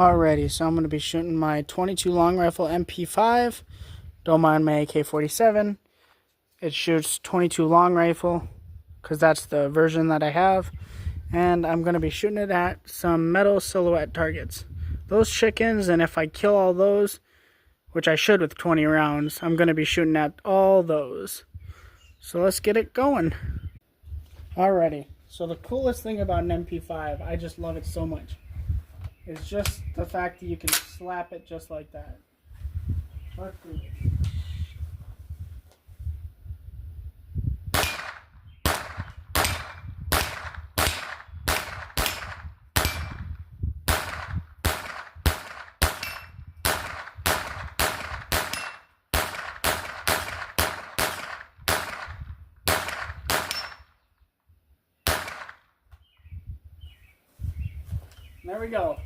Alrighty, so I'm going to be shooting my 22 long rifle MP5. Don't mind my AK-47. It shoots 22 long rifle because that's the version that I have. And I'm going to be shooting it at some metal silhouette targets. Those chickens, and if I kill all those, which I should with 20 rounds, I'm going to be shooting at all those. So let's get it going. Alrighty, so the coolest thing about an MP5, I just love it so much. It's just the fact that you can slap it just like that. Let's do it. There we go.